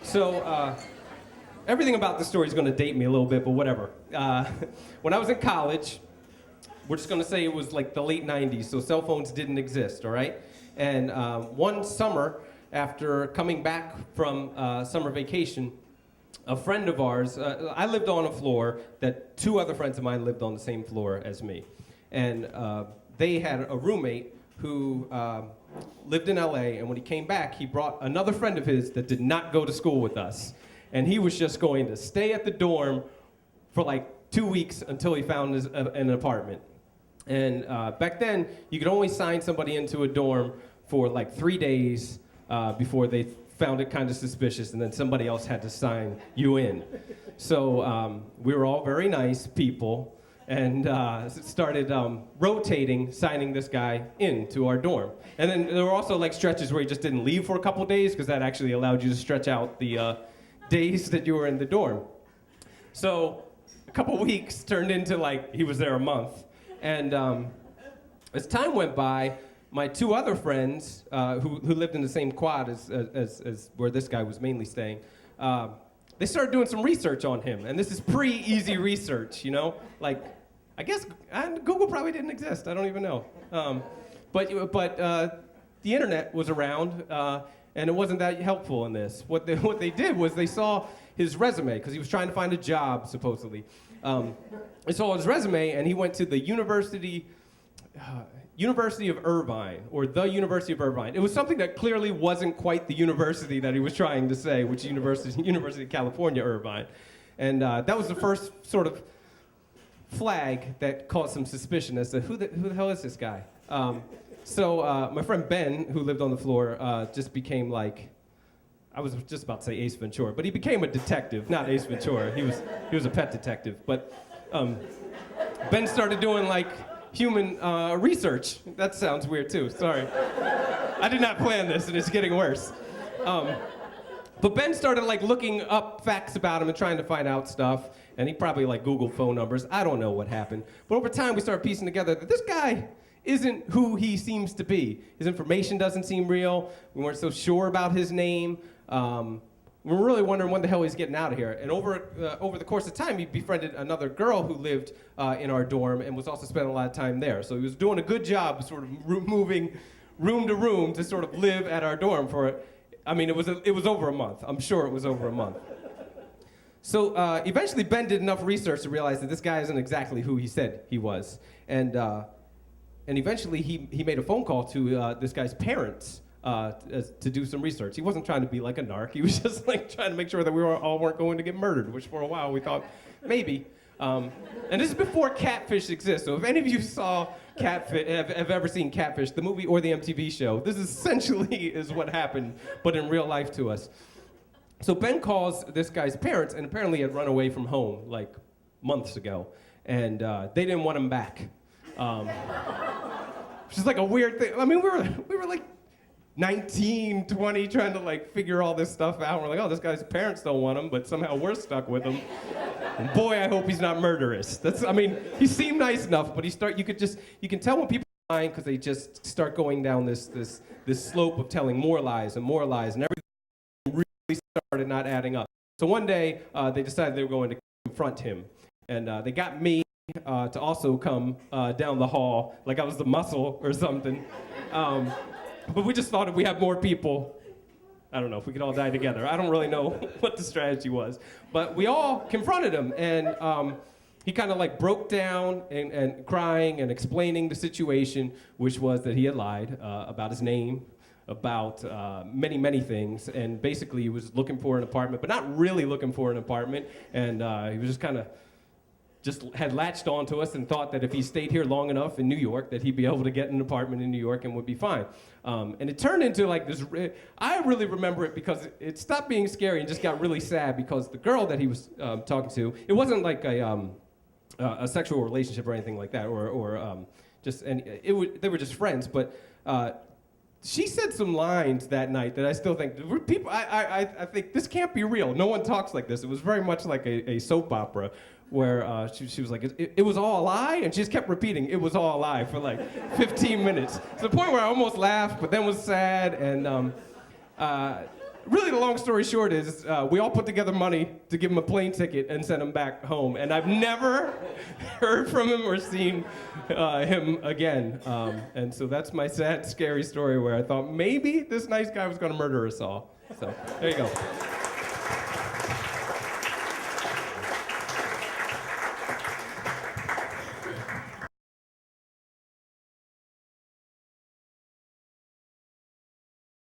So everything about this story is going to date me a little bit, but whatever. When I was in college, we're just going to say it was like the late 90s, so cell phones didn't exist, all right? And one summer, after coming back from summer vacation, a friend of ours, I lived on a floor that two other friends of mine lived on the same floor as me. And they had a roommate who lived in LA, and when he came back, he brought another friend of his that did not go to school with us. And he was just going to stay at the dorm for like 2 weeks until he found an apartment. And back then, you could only sign somebody into a dorm for like 3 days before they found it kind of suspicious, and then somebody else had to sign you in. So we were all very nice people, and started rotating, signing this guy into our dorm. And then there were also like stretches where he just didn't leave for a couple days, because that actually allowed you to stretch out the days that you were in the dorm. So a couple weeks turned into like he was there a month. And as time went by, my two other friends who lived in the same quad as where this guy was mainly staying, they started doing some research on him. And this is pre-easy research, you know? Like, I guess Google probably didn't exist. I don't even know. But the internet was around, and it wasn't that helpful in this. What they did was they saw his resume, because he was trying to find a job, supposedly. They saw his resume, and he went to the University of Irvine, or the University of Irvine. It was something that clearly wasn't quite the university that he was trying to say, which is University of California, Irvine. And that was the first sort of flag that caused some suspicion as to who the hell is this guy? So my friend Ben, who lived on the floor, just became like, I was just about to say Ace Ventura, but he became a detective, not Ace Ventura. He was a pet detective. But Ben started doing like human research. That sounds weird too, sorry. I did not plan this, and it's getting worse. But Ben started like looking up facts about him and trying to find out stuff, and he probably like Googled phone numbers. I don't know what happened. But over time, we started piecing together that this guy isn't who he seems to be. His information doesn't seem real. We weren't so sure about his name. We were really wondering when the hell he's getting out of here. And over the course of time, he befriended another girl who lived in our dorm and was also spending a lot of time there. So he was doing a good job sort of moving room to room to sort of live at our dorm for, I mean, it was over a month. I'm sure it was over a month. So eventually Ben did enough research to realize that this guy isn't exactly who he said he was. And eventually he made a phone call to this guy's parents to do some research. He wasn't trying to be like a narc. He was just like trying to make sure that we all weren't going to get murdered, which for a while we thought maybe. And this is before Catfish exists. So if any of you saw Catfish, have ever seen Catfish, the movie or the MTV show, this essentially is what happened, but in real life to us. So Ben calls this guy's parents, and apparently had run away from home like months ago, and they didn't want him back. Which is like a weird thing. I mean, we were like 19, 20, trying to like figure all this stuff out. We're like, oh, this guy's parents don't want him, but somehow we're stuck with him. And boy, I hope he's not murderous. I mean, he seemed nice enough, but you can tell when people are lying because they just start going down this slope of telling more lies, and everything really started not adding up. So one day, they decided they were going to confront him, and they got me to also come down the hall, like I was the muscle or something. But we just thought if we had more people, I don't know, if we could all die together. I don't really know what the strategy was. But we all confronted him, and he kind of like broke down and crying and explaining the situation, which was that he had lied about his name, about many, many things. And basically he was looking for an apartment, but not really looking for an apartment. And he was just had latched onto us and thought that if he stayed here long enough in New York that he'd be able to get an apartment in New York and would be fine. And it turned into like this, I really remember it because it stopped being scary and just got really sad because the girl that he was talking to, it wasn't like a sexual relationship or anything like that, they were just friends, but she said some lines that night that I still think, I think this can't be real. No one talks like this. It was very much like a soap opera where she was like, it was all a lie? And she just kept repeating, it was all a lie for like 15 minutes. To the point where I almost laughed, but then was sad. And Really, the long story short is we all put together money to give him a plane ticket and send him back home. And I've never heard from him or seen him again. And so that's my sad, scary story where I thought maybe this nice guy was going to murder us all. So there you go.